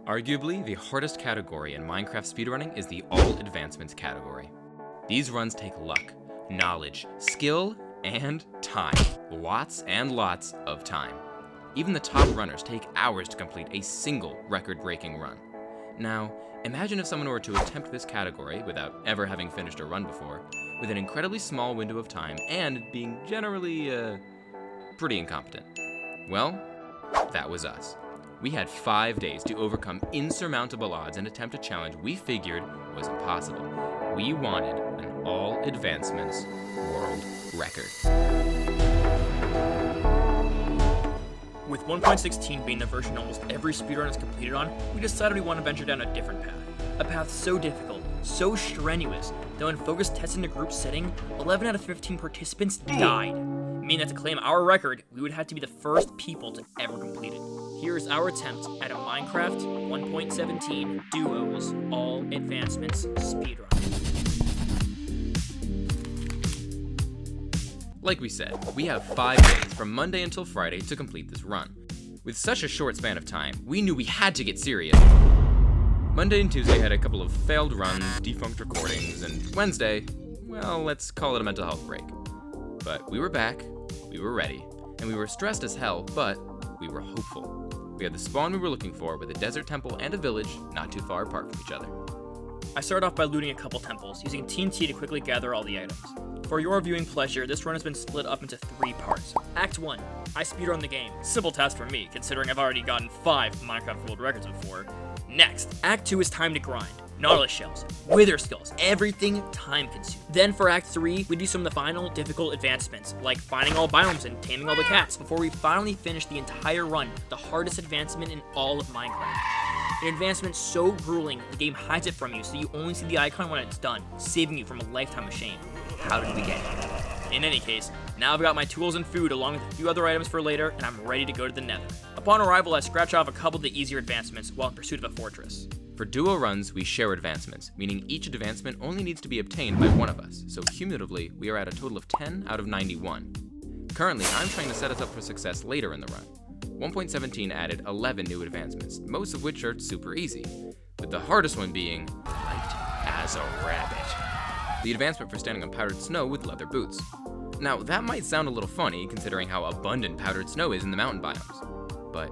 Arguably, the hardest category in Minecraft speedrunning is the All Advancements category. These runs take luck, knowledge, skill, and time. Lots and lots of time. Even the top runners take hours to complete a single record-breaking run. Now, imagine if someone were to attempt this category without ever having finished a run before, with an incredibly small window of time and being generally, pretty incompetent. Well, that was us. We had 5 days to overcome insurmountable odds and attempt a challenge we figured was impossible. We wanted an All Advancements world record. With 1.16 being the version almost every speedrun is completed on, we decided we want to venture down a different path. A path so difficult, so strenuous, that when Focus tested in a group setting, 11 out of 15 participants died. Meaning that to claim our record, we would have to be the first people to ever complete it. Here is our attempt at a Minecraft 1.17 Duos All Advancements speedrun. Like we said, we have 5 days from Monday until Friday to complete this run. With such a short span of time, we knew we had to get serious. Monday and Tuesday had a couple of failed runs, defunct recordings, and Wednesday, well, let's call it a mental health break. But we were back, we were ready, and we were stressed as hell, but we were hopeful. We had the spawn we were looking for with a desert temple and a village not too far apart from each other. I started off by looting a couple temples, using TNT to quickly gather all the items. For your viewing pleasure, this run has been split up into 3 parts. Act 1, I speedrun the game. Simple task for me, considering I've already gotten 5 Minecraft World Records before. Next, Act 2 is time to grind. Nautilus shells, wither skulls, everything time consuming. Then for Act 3, we do some of the final difficult advancements, like finding all biomes and taming all the cats, before we finally finish the entire run, the hardest advancement in all of Minecraft. An advancement so grueling, the game hides it from you so you only see the icon when it's done, saving you from a lifetime of shame. How did we get here? In any case, now I've got my tools and food along with a few other items for later, and I'm ready to go to the Nether. Upon arrival, I scratch off a couple of the easier advancements while in pursuit of a fortress. For duo runs, we share advancements, meaning each advancement only needs to be obtained by one of us, so cumulatively, we are at a total of 10 out of 91. Currently, I'm trying to set us up for success later in the run. 1.17 added 11 new advancements, most of which are super easy, with the hardest one being light as a rabbit. The advancement for standing on powdered snow with leather boots. Now, that might sound a little funny considering how abundant powdered snow is in the mountain biomes, but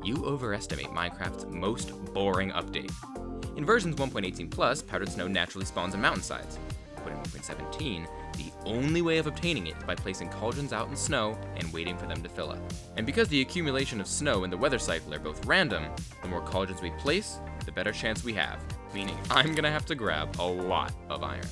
you overestimate Minecraft's most boring update. In versions 1.18 plus, powdered snow naturally spawns on mountainsides, but in 1.17, the only way of obtaining it is by placing cauldrons out in snow and waiting for them to fill up. And because the accumulation of snow and the weather cycle are both random, the more cauldrons we place, the better chance we have, meaning I'm gonna have to grab a lot of iron.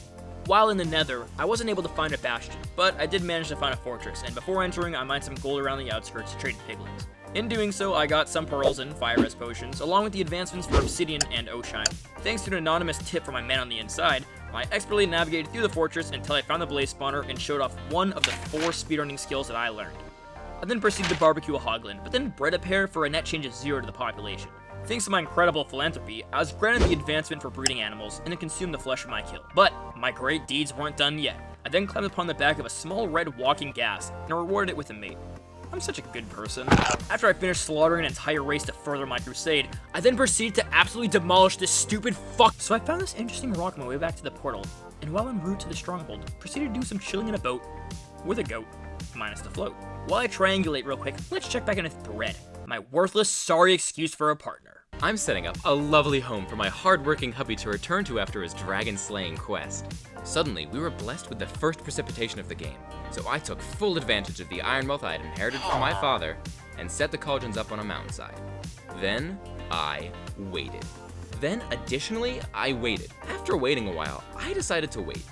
While in the Nether, I wasn't able to find a bastion, but I did manage to find a fortress, and before entering, I mined some gold around the outskirts to trade piglins. In doing so, I got some pearls and fire res potions, along with the advancements for obsidian and oshine. Thanks to an anonymous tip from my man on the inside, I expertly navigated through the fortress until I found the blaze spawner and showed off one of the 4 speedrunning skills that I learned. I then proceeded to barbecue a hoglin, but then bred a pair for a net change of 0 to the population. Thanks to my incredible philanthropy, I was granted the advancement for breeding animals and it consumed the flesh of my kill. But my great deeds weren't done yet. I then climbed upon the back of a small red walking ghast and rewarded it with a mate. I'm such a good person. After I finished slaughtering an entire race to further my crusade, I then proceeded to absolutely demolish this stupid fuck. So I found this interesting rock on my way back to the portal, and while en route to the stronghold, proceeded to do some chilling in a boat with a goat, minus the float. While I triangulate real quick, let's check back on a thread. My worthless, sorry excuse for a partner. I'm setting up a lovely home for my hard-working hubby to return to after his dragon-slaying quest. Suddenly, we were blessed with the first precipitation of the game, so I took full advantage of the iron wealth I had inherited from my father and set the cauldrons up on a mountainside. Then, I waited. Then, additionally, I waited. After waiting a while, I decided to wait.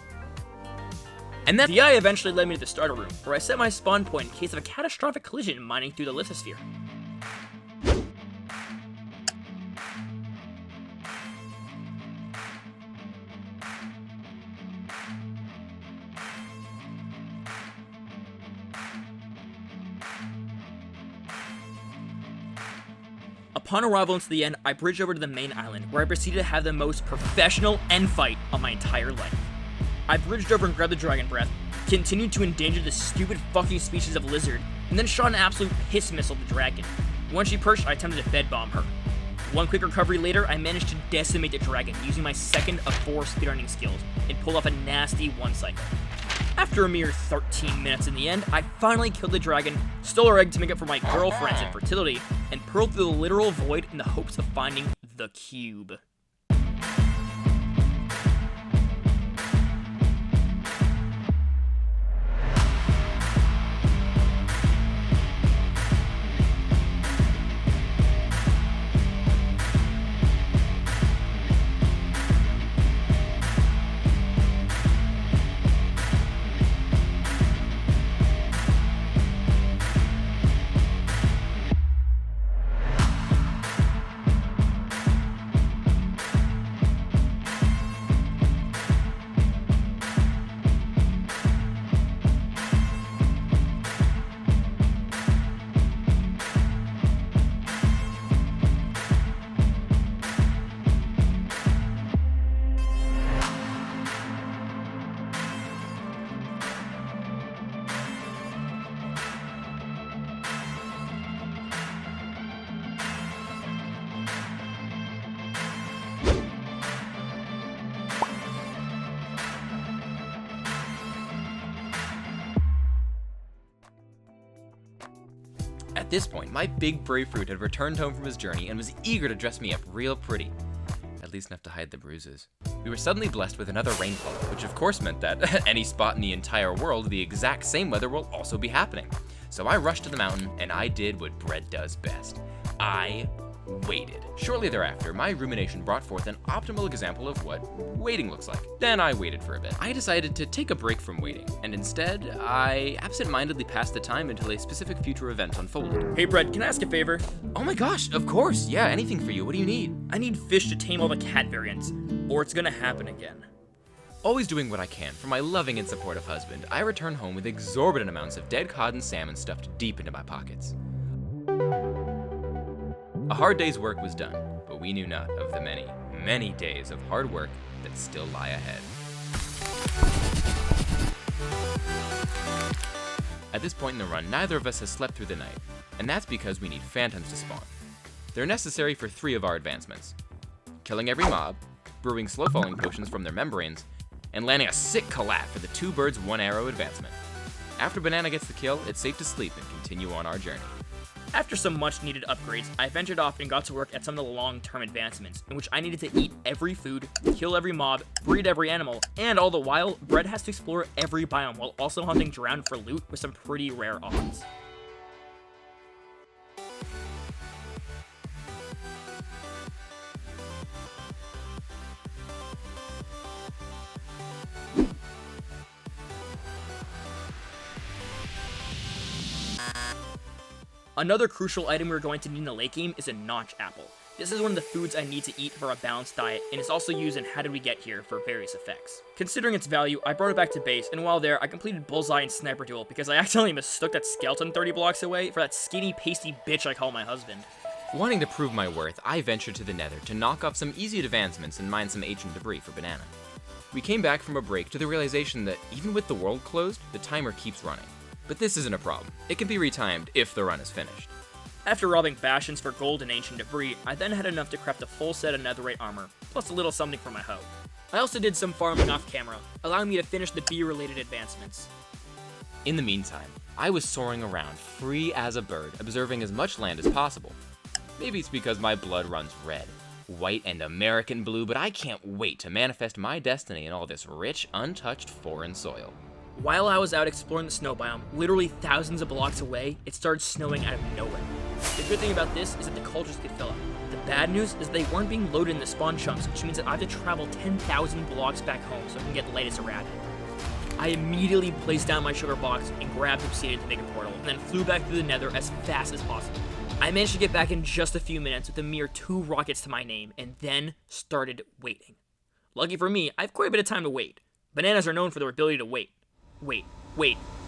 And then the eye eventually led me to the starter room, where I set my spawn point in case of a catastrophic collision mining through the lithosphere. Upon arrival into the end, I bridged over to the main island, where I proceeded to have the most professional end fight of my entire life. I bridged over and grabbed the dragon breath, continued to endanger this stupid fucking species of lizard, and then shot an absolute piss missile at the dragon. Once she perched, I attempted to bed bomb her. One quick recovery later, I managed to decimate the dragon using my second of 4 speedrunning skills and pulled off a nasty 1 cycle. After a mere 13 minutes in the end, I finally killed the dragon, stole her egg to make up for my girlfriend's infertility, and pearled through the literal void in the hopes of finding the cube. At this point, my big brave fruit had returned home from his journey and was eager to dress me up real pretty. At least enough to hide the bruises. We were suddenly blessed with another rainfall, which of course meant that any spot in the entire world, the exact same weather will also be happening. So I rushed to the mountain, and I did what Bread does best. I waited. Shortly thereafter, my rumination brought forth an optimal example of what waiting looks like. Then I waited for a bit. I decided to take a break from waiting, and instead, I absent-mindedly passed the time until a specific future event unfolded. Hey Brett, can I ask a favor? Oh my gosh, of course, yeah, anything for you, what do you need? I need fish to tame all the cat variants, or it's gonna happen again. Always doing what I can for my loving and supportive husband, I return home with exorbitant amounts of dead cod and salmon stuffed deep into my pockets. A hard day's work was done, but we knew not of the many, many days of hard work that still lie ahead. At this point in the run, neither of us has slept through the night, and that's because we need phantoms to spawn. They're necessary for 3 of our advancements: killing every mob, brewing slow-falling potions from their membranes, and landing a sick collab for the 2 birds 1 arrow advancement. After Banana gets the kill, it's safe to sleep and continue on our journey. After some much-needed upgrades, I ventured off and got to work at some of the long-term advancements, in which I needed to eat every food, kill every mob, breed every animal, and all the while, Bread has to explore every biome while also hunting around for loot with some pretty rare odds. Another crucial item we're going to need in the late game is a notch apple. This is one of the foods I need to eat for a balanced diet, and it's also used in How Did We Get Here for various effects. Considering its value, I brought it back to base, and while there, I completed Bullseye and Sniper Duel because I accidentally mistook that skeleton 30 blocks away for that skinny, pasty bitch I call my husband. Wanting to prove my worth, I ventured to the Nether to knock off some easy advancements and mine some ancient debris for Banana. We came back from a break to the realization that even with the world closed, the timer keeps running. But this isn't a problem. It can be retimed if the run is finished. After robbing bastions for gold and ancient debris, I then had enough to craft a full set of netherite armor, plus a little something for my hoe. I also did some farming off camera, allowing me to finish the bee-related advancements. In the meantime, I was soaring around, free as a bird, observing as much land as possible. Maybe it's because my blood runs red, white, and American blue, but I can't wait to manifest my destiny in all this rich, untouched foreign soil. While I was out exploring the snow biome, literally thousands of blocks away, it started snowing out of nowhere. The good thing about this is that the cauldrons could fill up. The bad news is they weren't being loaded in the spawn chunks, which means that I have to travel 10,000 blocks back home so I can get light as a rabbit. I immediately placed down my sugar box and grabbed Obsidian to make a portal, and then flew back through the nether as fast as possible. I managed to get back in just a few minutes with a mere 2 rockets to my name, and then started waiting. Lucky for me, I have quite a bit of time to wait. Bananas are known for their ability to wait. Wait,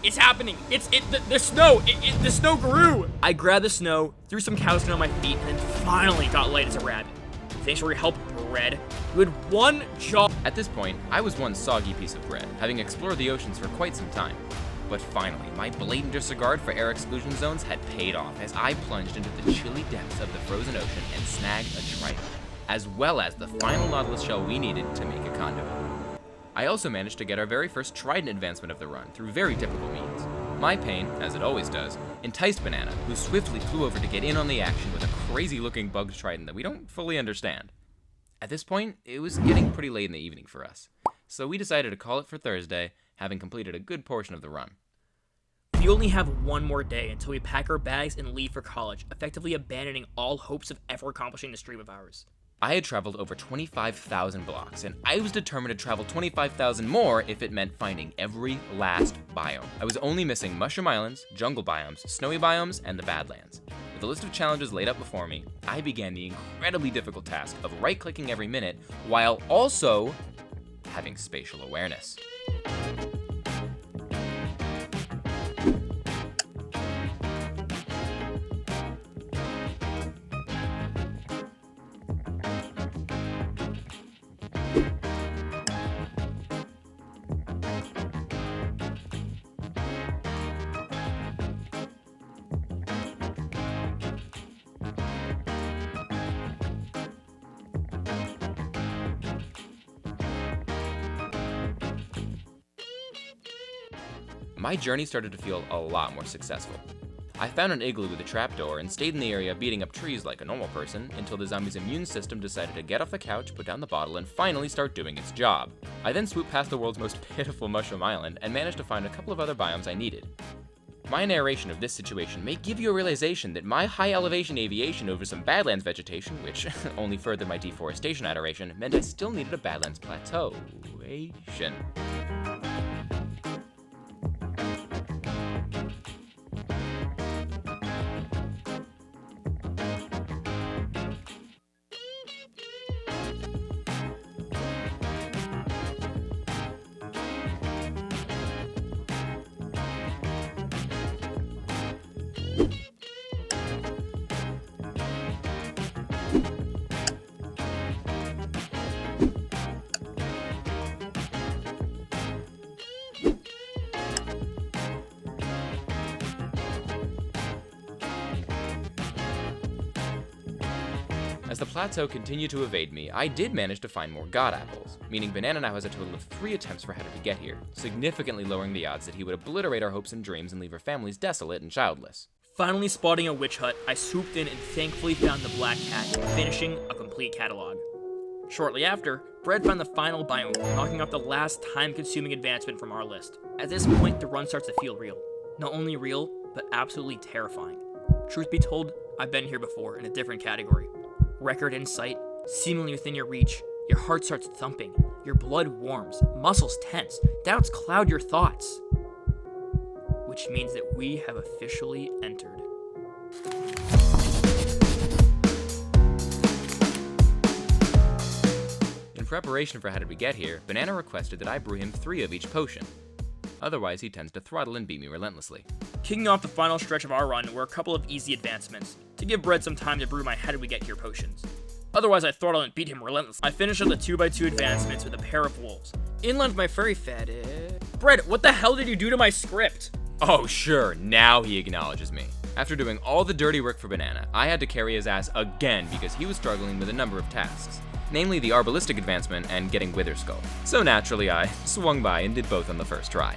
it's happening! The snow grew! I grabbed the snow, threw some cows down on my feet, and then finally got light as a rabbit. Thanks for your help, Bread. You had one job. At this point, I was one soggy piece of bread, having explored the oceans for quite some time. But finally, my blatant disregard for air exclusion zones had paid off as I plunged into the chilly depths of the frozen ocean and snagged a trident, as well as the final Nautilus shell we needed to make a conduit. I also managed to get our very first trident advancement of the run through very typical means. My pain, as it always does, enticed Banana, who swiftly flew over to get in on the action with a crazy-looking bugged trident that we don't fully understand. At this point, it was getting pretty late in the evening for us, so we decided to call it for Thursday, having completed a good portion of the run. We only have one more day until we pack our bags and leave for college, effectively abandoning all hopes of ever accomplishing this dream of ours. I had traveled over 25,000 blocks, and I was determined to travel 25,000 more if it meant finding every last biome. I was only missing Mushroom Islands, jungle biomes, snowy biomes, and the Badlands. With a list of challenges laid out before me, I began the incredibly difficult task of right-clicking every minute while also having spatial awareness. My journey started to feel a lot more successful. I found an igloo with a trapdoor and stayed in the area beating up trees like a normal person until the zombie's immune system decided to get off the couch, put down the bottle, and finally start doing its job. I then swooped past the world's most pitiful Mushroom Island and managed to find a couple of other biomes I needed. My narration of this situation may give you a realization that my high elevation aviation over some Badlands vegetation, which only furthered my deforestation adoration, meant I still needed a Badlands plateau-ation. As the plateau continued to evade me, I did manage to find more god apples, meaning Banana now has a total of 3 attempts for how did we get here, significantly lowering the odds that he would obliterate our hopes and dreams and leave our families desolate and childless. Finally spotting a witch hut, I swooped in and thankfully found the black cat, finishing a complete catalog. Shortly after, Bread found the final biome, knocking off the last time-consuming advancement from our list. At this point, the run starts to feel real. Not only real, but absolutely terrifying. Truth be told, I've been here before in a different category. Record in sight, seemingly within your reach, your heart starts thumping, your blood warms, muscles tense, doubts cloud your thoughts. Which means that we have officially entered. In preparation for how did we get here, Banana requested that I brew him 3 of each potion. Otherwise, he tends to throttle and beat me relentlessly. Kicking off the final stretch of our run were a couple of easy advancements, to give Bread some time to brew my how did we get here potions. Otherwise, I throttle and beat him relentlessly. I finished up the 2x2 advancements with a pair of wolves. Inland my furry fetish. Bread, what the hell did you do to my script? Oh sure, now he acknowledges me. After doing all the dirty work for Banana, I had to carry his ass again because he was struggling with a number of tasks, namely the Arbalistic advancement and getting Wither Skull. So naturally I swung by and did both on the first try.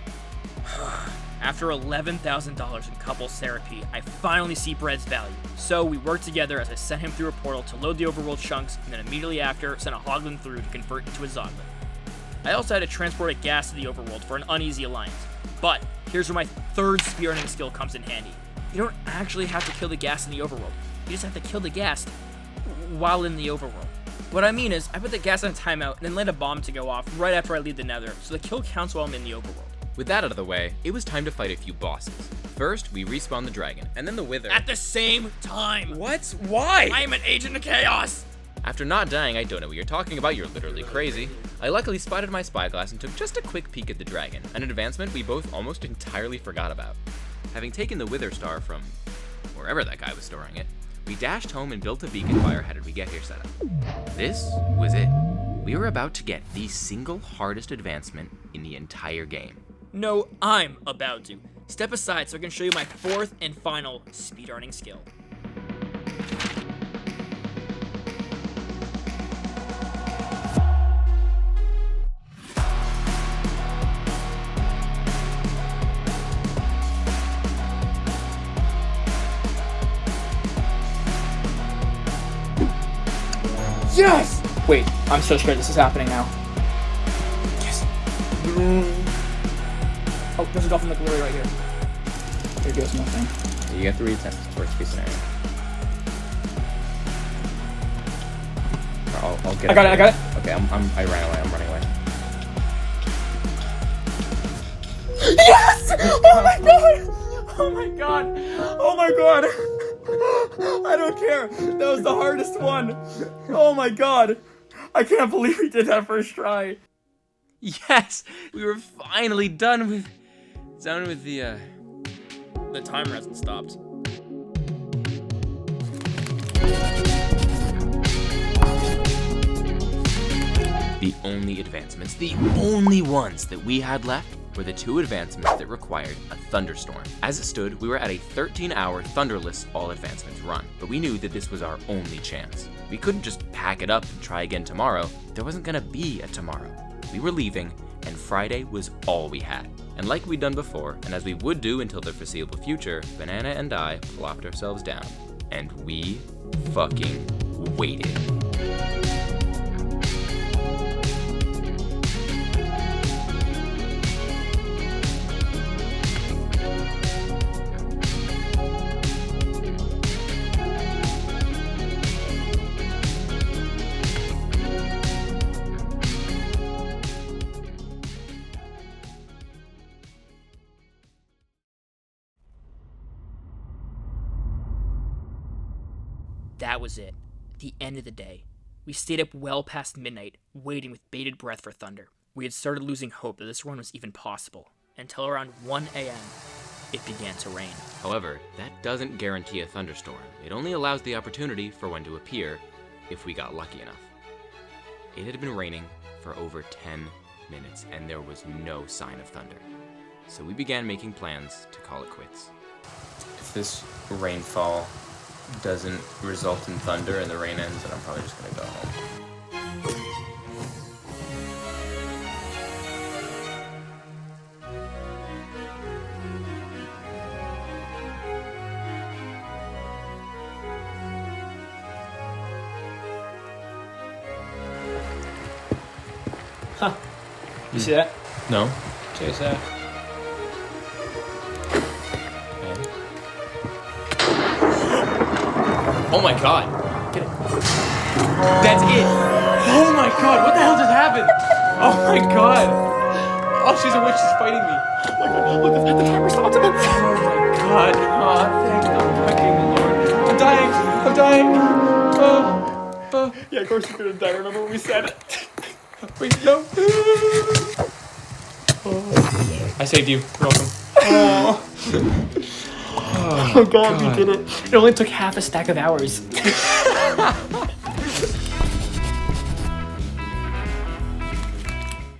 After $11,000 in couples therapy, I finally see Bread's value. So we worked together as I sent him through a portal to load the overworld chunks, and then immediately after sent a Hoglin through to convert into a Zoglin. I also had to transport a gas to the overworld for an uneasy alliance. But here's where my third spearheading skill comes in handy. You don't actually have to kill the gas in the overworld. You just have to kill the gas while in the overworld. What I mean is, I put the gas on timeout and then let a bomb to go off right after I leave the nether, so the kill counts while I'm in the overworld. With that out of the way, it was time to fight a few bosses. First, we respawned the dragon, and then the Wither. At the same time! What? Why? I am an agent of chaos! After not dying, I don't know what you're talking about, you're literally crazy. I luckily spotted my spyglass and took just a quick peek at the dragon, an advancement we both almost entirely forgot about. Having taken the Wither Star from wherever that guy was storing it, we dashed home and built a beacon by our how did we get here setup. This was it. We were about to get the single hardest advancement in the entire game. No, I'm about to. Step aside so I can show you my fourth and final speedrunning skill. Yes! Wait, I'm so scared this is happening now. Yes. Oh, there's a dolphin in the glory right here. There goes nothing. You get 3 attempts. Worst case scenario. I'll get it. I got it. Okay, I ran away. I'm running away. Yes! Oh my god! Oh my god! Oh my god! I don't care. That was the hardest one. Oh my god. I can't believe we did that first try. Yes! We were finally done with the The timer hasn't stopped. The only advancements, the only ones that we had left were the 2 advancements that required a thunderstorm. As it stood, we were at a 13-hour thunderless all advancements run, but we knew that this was our only chance. We couldn't just pack it up and try again tomorrow. There wasn't gonna be a tomorrow. We were leaving, and Friday was all we had. And like we'd done before, and as we would do until the foreseeable future, Banana and I plopped ourselves down, and we fucking waited. That was it. The end of the day. We stayed up well past midnight, waiting with bated breath for thunder. We had started losing hope that this run was even possible, until around 1 a.m., it began to rain. However, that doesn't guarantee a thunderstorm. It only allows the opportunity for one to appear if we got lucky enough. It had been raining for over 10 minutes, and there was no sign of thunder. So we began making plans to call it quits. If this rainfall doesn't result in thunder and the rain ends, then I'm probably just gonna go home. Huh. You see that? No? Chase that. Oh my god! Get it. That's it! Oh my god, what the hell just happened? Oh my god! Oh, she's a witch, she's fighting me. Oh my god, look, the timer stopped again. Oh my god. Oh, thank the fucking Lord. I'm dying! I'm dying! Oh. Yeah, of course you're gonna die. Remember what we said? Wait, no. Oh. I saved you. You're welcome. Oh. Oh god, we did it. It only took half a stack of hours.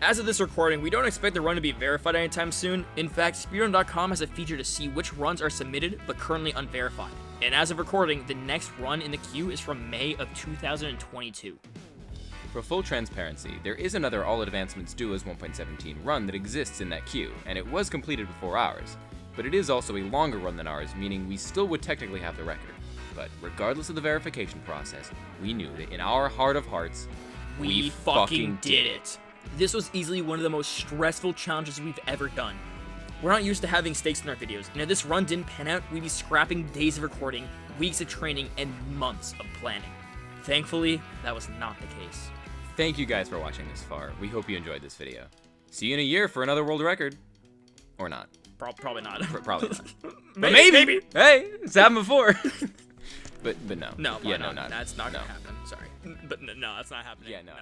As of this recording, we don't expect the run to be verified anytime soon. In fact, speedrun.com has a feature to see which runs are submitted but currently unverified. And as of recording, the next run in the queue is from May of 2022. For full transparency, there is another All Advancements Duos 1.17 run that exists in that queue, and it was completed before ours. But it is also a longer run than ours, meaning we still would technically have the record. But regardless of the verification process, we knew that in our heart of hearts, we fucking did it. This was easily one of the most stressful challenges we've ever done. We're not used to having stakes in our videos, and if this run didn't pan out, we'd be scrapping days of recording, weeks of training, and months of planning. Thankfully, that was not the case. Thank you guys for watching this far. We hope you enjoyed this video. See you in a year for another world record. Or not. Probably not. Probably not. But maybe. Hey, it's happened before. but no. No, Yeah, no, no, not. that's not no. gonna happen. Sorry. But no, that's not happening. Yeah, no.